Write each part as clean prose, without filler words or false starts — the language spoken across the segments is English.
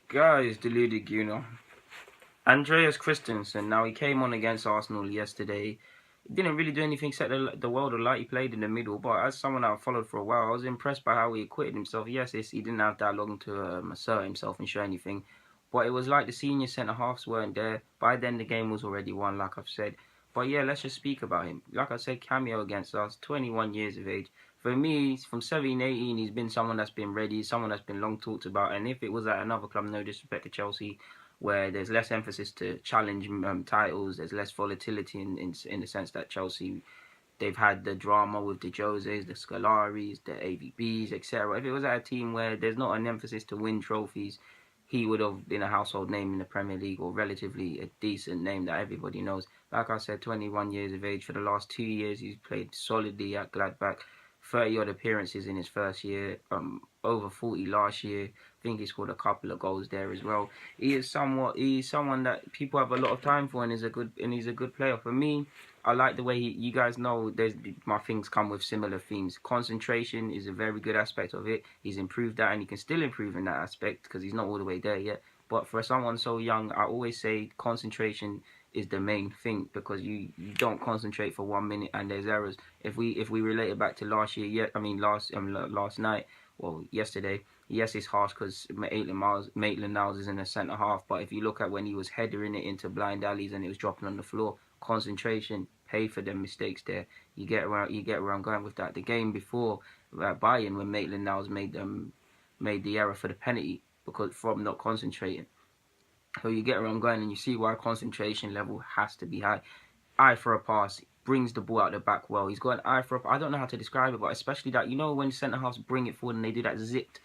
Guys, deluded, Andreas Christensen. Now he came on against Arsenal yesterday. He didn't really do anything, set the world alight. He played in the middle, but as someone that I've followed for a while, I was impressed by how he acquitted himself. Yes, he didn't have that long to assert himself and show anything, but it was like the senior centre halves weren't there. By then, the game was already won, like I've said. But yeah, let's just speak about him. Like I said, cameo against us, 21 years of age. For me, from 17, 18, he's been someone that's been ready, someone that's been long talked about. And if it was at another club, no disrespect to Chelsea, where there's less emphasis to challenge titles, there's less volatility in the sense that Chelsea, they've had the drama with the Joses, the Scolaris, the AVBs, etc. If it was at a team where there's not an emphasis to win trophies, he would have been a household name in the Premier League, or relatively a decent name that everybody knows. Like I said, 21 years of age. For the last 2 years, he's played solidly at Gladbach. 30 odd appearances in his first year, over 40 last year. I think he scored a couple of goals there as well. He's someone that people have a lot of time for, and he's a good player. For me, I like the way you guys know my things come with similar themes. Concentration is a very good aspect of it. He's improved that, and he can still improve in that aspect because he's not all the way there yet. But for someone so young, I always say concentration is the main thing, because you don't concentrate for 1 minute and there's errors. If we relate it back to last year, yeah, I mean last night, well, yesterday. Yes, it's harsh because Maitland-Niles is in the centre half, but if you look at when he was headering it into blind alleys and it was dropping on the floor, concentration, pay for them mistakes there. You get where I'm going with that. The game before Bayern, when Maitland-Niles made the error for the penalty because from not concentrating. So you get where I'm going, and you see why concentration level has to be high. Eye for a pass, brings the ball out the back well. He's got an eye for a pass. I don't know how to describe it, but especially that, when centre halves bring it forward and they do that zipped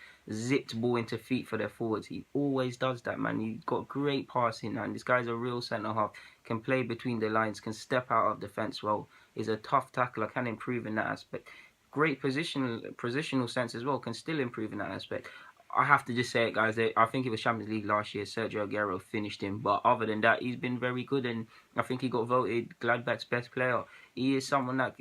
ball into feet for their forwards. He always does that, man. He's got great passing, and this guy's a real centre half. Can play between the lines, can step out of defence well. Is a tough tackler, can improve in that aspect. Great positional sense as well, can still improve in that aspect. I have to just say it, guys. I think it was Champions League last year. Sergio Aguero finished him, but other than that, he's been very good, and I think he got voted Gladbach's best player. He is someone that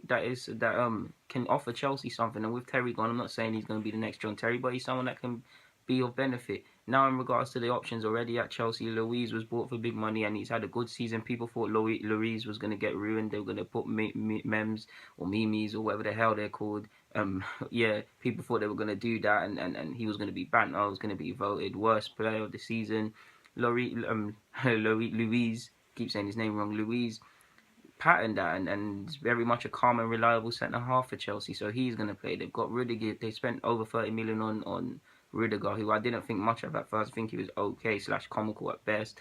can offer Chelsea something. And with Terry gone, I'm not saying he's going to be the next John Terry, but he's someone that can be of benefit. Now, in regards to the options already at Chelsea, Louise was bought for big money and he's had a good season. People thought Louise was going to get ruined. They were going to put memes or memes or whatever the hell they're called. Yeah, people thought they were going to do that, and he was going to be banned. I was going to be voted worst player of the season. Louise, keep saying his name wrong, Louise patterned that, and very much a calm and reliable centre half for Chelsea. So he's going to play. They've got Rudiger. They spent over 30 million on Rudiger, who I didn't think much of at first. I think he was okay / comical at best.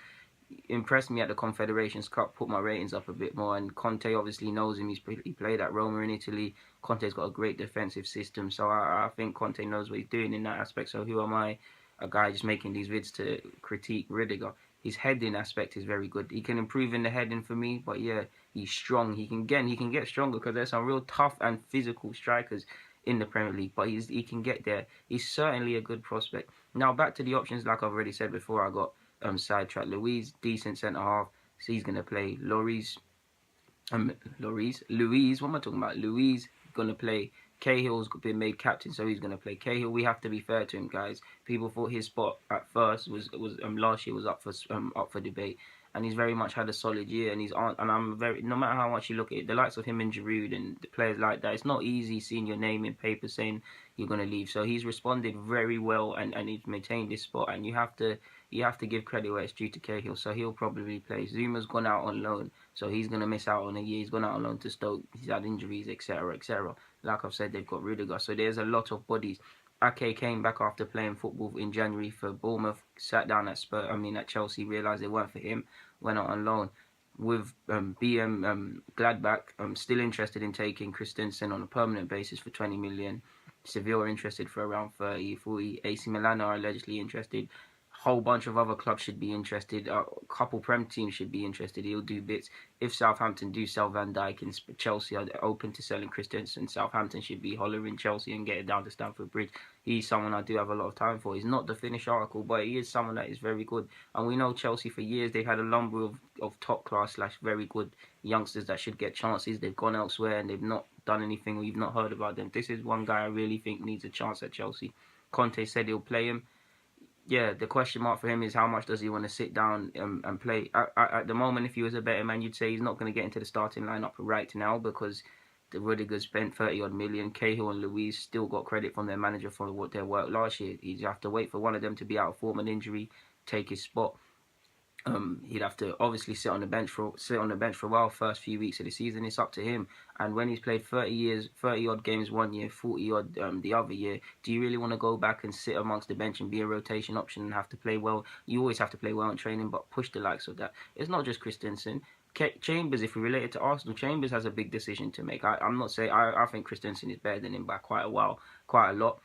Impressed me at the Confederations Cup, put my ratings up a bit more. And Conte obviously knows him. He played at Roma in Italy. Conte's got a great defensive system, so I think Conte knows what he's doing in that aspect. So who am I, a guy just making these vids to critique Rudiger? His heading aspect is very good. He can improve in the heading for me, but yeah, he's strong. He can get stronger, because there's some real tough and physical strikers in the Premier League, but he can get there. He's certainly a good prospect. Now back to the options, like I've already said before, I got sidetracked. Louise, decent centre half, so he's gonna play. Louise, what am I talking about? Louise gonna play. Cahill's been made captain, so he's gonna play. Cahill, we have to be fair to him, guys. People thought his spot at first was last year was up for debate, and he's very much had a solid year. And I'm very, no matter how much you look at it, the likes of him and Giroud and the players like that, it's not easy seeing your name in paper saying you're gonna leave. So he's responded very well, and he's maintained his spot. And you have to give credit where it's due to Cahill. So he'll probably play. Zuma's gone out on loan, so he's gonna miss out on a year. He's gone out on loan to Stoke. He's had injuries, etc., etc. Like I've said, they've got Rudiger, so there's a lot of bodies. Ake came back after playing football in January for Bournemouth, sat down at Chelsea, realised they weren't for him, went out on loan. With Gladbach, still interested in taking Christensen on a permanent basis for 20 million. Seville are interested for around 30, 40. AC Milan are allegedly interested. Whole bunch of other clubs should be interested. A couple Prem teams should be interested. He'll do bits. If Southampton do sell Van Dijk and Chelsea are open to selling Christensen, Southampton should be hollering Chelsea and get it down to Stamford Bridge. He's someone I do have a lot of time for. He's not the finished article, but he is someone that is very good. And we know Chelsea for years, they've had a number of top class / very good youngsters that should get chances. They've gone elsewhere and they've not done anything, or you've not heard about them. This is one guy I really think needs a chance at Chelsea. Conte said he'll play him. yeah, the question mark for him is how much does he want to sit down and play. At the moment, if he was a better man, you'd say he's not going to get into the starting lineup right now because the Rudiger spent 30 odd million. Cahill and Luiz still got credit from their manager for what their work last year. He'd have to wait for one of them to be out of form and injury, take his spot. He'd have to obviously sit on the bench for a while. First few weeks of the season, it's up to him. And when he's played 30 odd games one year, 40 odd the other year, do you really want to go back and sit amongst the bench and be a rotation option and have to play well? You always have to play well in training, but push the likes of that. It's not just Christensen. Chambers, if we relate it to Arsenal, Chambers has a big decision to make. I'm not saying I think Christensen is better than him by quite a lot,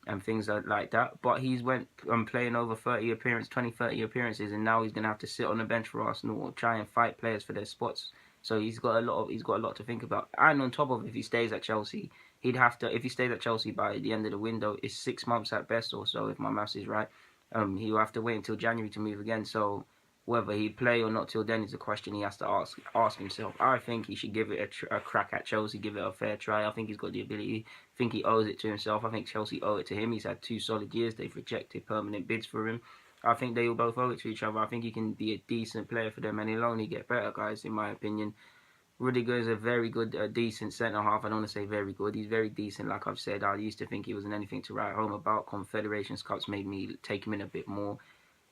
and things like that. But he's went playing over 30 appearances, and now he's gonna have to sit on the bench for Arsenal or try and fight players for their spots. So he's got a lot to think about. And on top of, if he stays at Chelsea, he'd have to, if he stays at Chelsea by the end of the window, it's 6 months at best or so, if my maths is right. He'll have to wait until January to move again. So whether he'd play or not till then is a question he has to ask himself. I think he should give it a crack at Chelsea, give it a fair try. I think he's got the ability. I think he owes it to himself. I think Chelsea owe it to him. He's had 2 solid years. They've rejected permanent bids for him. I think they will both owe it to each other. I think he can be a decent player for them, and he'll only get better, guys, in my opinion. Rudiger is a very good, decent centre-half. I don't want to say very good. He's very decent, like I've said. I used to think he wasn't anything to write home about. Confederations Cups made me take him in a bit more.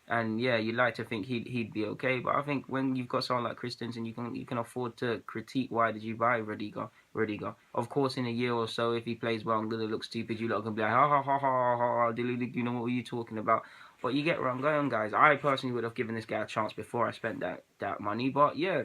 And yeah, you'd like to think he'd be okay, but I think when you've got someone like Christensen, you can afford to critique why did you buy Rudiger. Of course, in a year or so, if he plays well and gonna look stupid, you lot can be like ha ha ha ha ha, you know what were you talking about? But you get where I'm going, guys. I personally would have given this guy a chance before I spent that money, but yeah.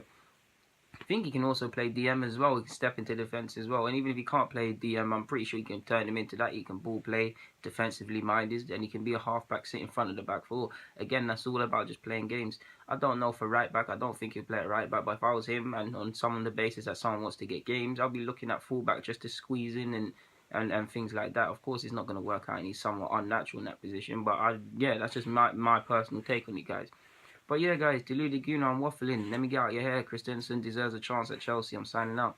I think he can also play DM as well. He can step into defence as well. And even if he can't play DM, I'm pretty sure you can turn him into that. He can ball play, defensively minded, and he can be a half-back, sit in front of the back four. Again, that's all about just playing games. I don't know for right-back. I don't think he'll play at right-back. But if I was him and on some of the basis that someone wants to get games, I'll be looking at full-back just to squeeze in and things like that. Of course, it's not going to work out and he's somewhat unnatural in that position. But yeah, that's just my personal take on it, guys. But yeah, guys, deluded, I'm waffling. Let me get out your hair. Christensen deserves a chance at Chelsea. I'm signing out.